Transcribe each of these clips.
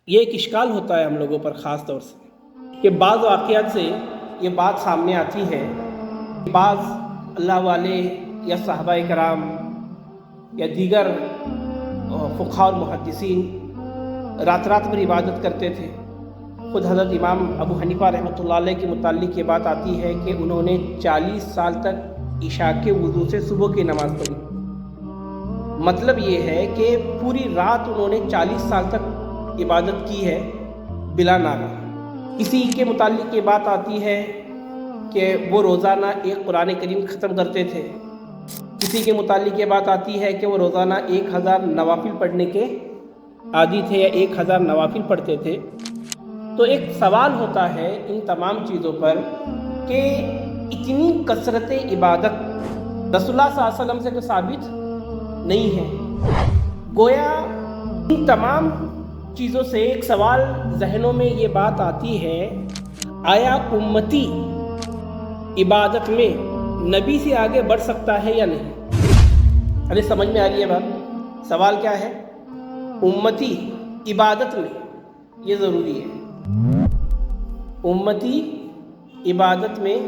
یہ ایک اشکال ہوتا ہے ہم لوگوں پر خاص طور سے کہ بعض واقعات سے یہ بات سامنے آتی ہے کہ بعض اللہ والے یا صحابہ کرام یا دیگر فقہاء اور محدثین رات رات بھر عبادت کرتے تھے۔ خود حضرت امام ابو حنیفہ رحمۃ اللہ علیہ کے متعلق یہ بات آتی ہے کہ انہوں نے 40 سال تک عشاء کے وضو سے صبح کی نماز پڑھی۔ مطلب یہ ہے کہ پوری رات انہوں نے 40 سال تک عبادت کی ہے بلا ناغہ۔ کسی کے متعلق یہ بات آتی ہے کہ وہ روزانہ ایک قرآن کریم ختم کرتے تھے، کسی کے متعلق یہ بات آتی ہے کہ وہ روزانہ 1000 نوافل پڑھنے کے عادی تھے یا 1000 نوافل پڑھتے تھے۔ تو ایک سوال ہوتا ہے ان تمام چیزوں پر کہ اتنی کثرت عبادت رسول اللہ صلی اللہ علیہ وسلم سے تو ثابت نہیں ہے۔ گویا ان تمام چیزوں سے ایک سوال ذہنوں میں یہ بات آتی ہے، آیا امتی عبادت میں نبی سے آگے بڑھ سکتا ہے یا نہیں؟ ارے سمجھ میں آ رہی ہے بات؟ سوال کیا ہے؟ امتی عبادت میں یہ ضروری ہے، امتی عبادت میں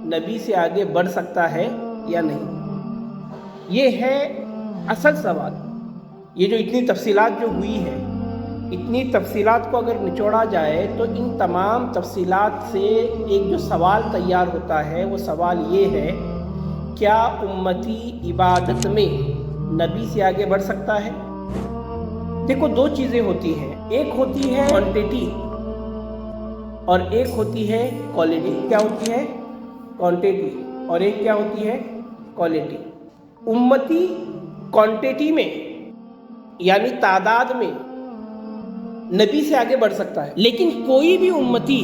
نبی سے آگے بڑھ سکتا ہے یا نہیں؟ یہ ہے اصل سوال۔ یہ جو اتنی تفصیلات جو ہوئی ہے، اتنی تفصیلات کو اگر نچوڑا جائے تو ان تمام تفصیلات سے ایک جو سوال تیار ہوتا ہے وہ سوال یہ ہے، کیا امتی عبادت میں نبی سے آگے بڑھ سکتا ہے؟ دیکھو دو چیزیں ہوتی ہیں، ایک ہوتی ہے کوانٹیٹی اور ایک ہوتی ہے کوالٹی۔ کیا ہوتی ہے؟ کوانٹیٹی، اور ایک کیا ہوتی ہے؟ کوالٹی۔ امتی کوانٹیٹی میں یعنی تعداد میں نبی سے آگے بڑھ سکتا ہے، لیکن کوئی بھی امتی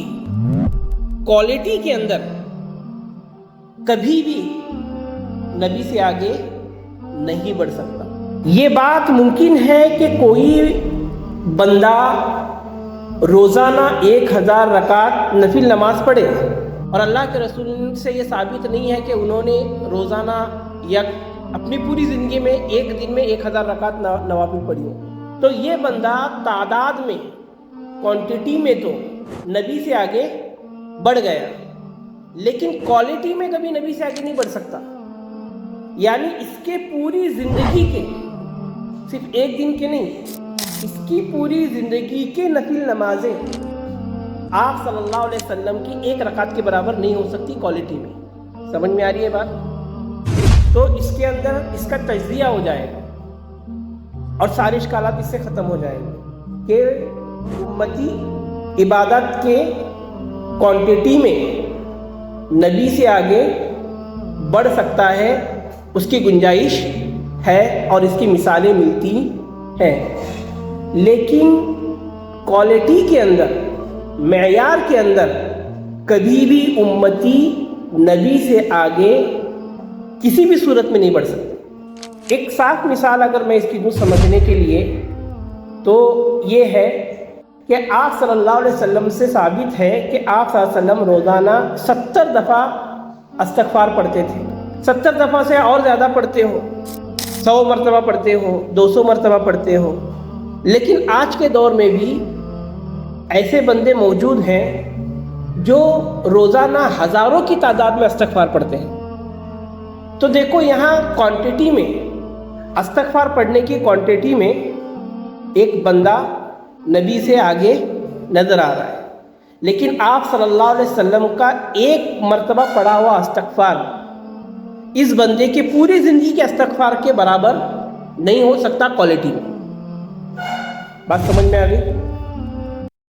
کوالٹی کے اندر کبھی بھی نبی سے آگے نہیں بڑھ سکتا۔ یہ بات ممکن ہے کہ کوئی بندہ روزانہ 1000 رکعت نفل نماز پڑھے اور اللہ کے رسول سے یہ ثابت نہیں ہے کہ انہوں نے روزانہ یا اپنی پوری زندگی میں ایک دن میں 1000 رکعت نوافل پڑھی ہو، تو یہ بندہ تعداد میں کوانٹیٹی میں تو نبی سے آگے بڑھ گیا، لیکن کوالٹی میں کبھی نبی سے آگے نہیں بڑھ سکتا۔ یعنی اس کے پوری زندگی کے، صرف ایک دن کے نہیں، اس کی پوری زندگی کے نفل نمازیں آپ صلی اللہ علیہ وسلم کی 1 رکعت کے برابر نہیں ہو سکتی کوالٹی میں۔ سمجھ میں آ رہی ہے بات؟ تو اس کے اندر اس کا تجزیہ ہو جائے گا اور سارے اشکالات اس سے ختم ہو جائیں گے کہ امتی عبادت کے کوانٹیٹی میں نبی سے آگے بڑھ سکتا ہے، اس کی گنجائش ہے اور اس کی مثالیں ملتی ہیں، لیکن کوالٹی کے اندر، معیار کے اندر کبھی بھی امتی نبی سے آگے کسی بھی صورت میں نہیں بڑھ سکتی۔ ایک صاف مثال اگر میں اس کی دوں سمجھنے کے لیے تو یہ ہے کہ آپ صلی اللہ علیہ وسلم سے ثابت ہے کہ آپ صلی اللہ علیہ وسلم روزانہ 70 دفعہ استغفار پڑھتے تھے۔ 70 دفعہ سے اور زیادہ پڑھتے ہو، 100 مرتبہ پڑھتے ہو، 200 مرتبہ پڑھتے ہو، لیکن آج کے دور میں بھی ایسے بندے موجود ہیں جو روزانہ ہزاروں کی تعداد میں استغفار پڑھتے ہیں۔ تو دیکھو یہاں کوانٹیٹی میں، استغفار پڑھنے کی کوانٹیٹی میں ایک بندہ نبی سے آگے نظر آ رہا ہے، لیکن آپ صلی اللہ علیہ وسلم کا 1 مرتبہ پڑھا ہوا استغفار اس بندے کے پوری زندگی کے استغفار کے برابر نہیں ہو سکتا کوالٹی میں۔ بات سمجھ میں آ گئی؟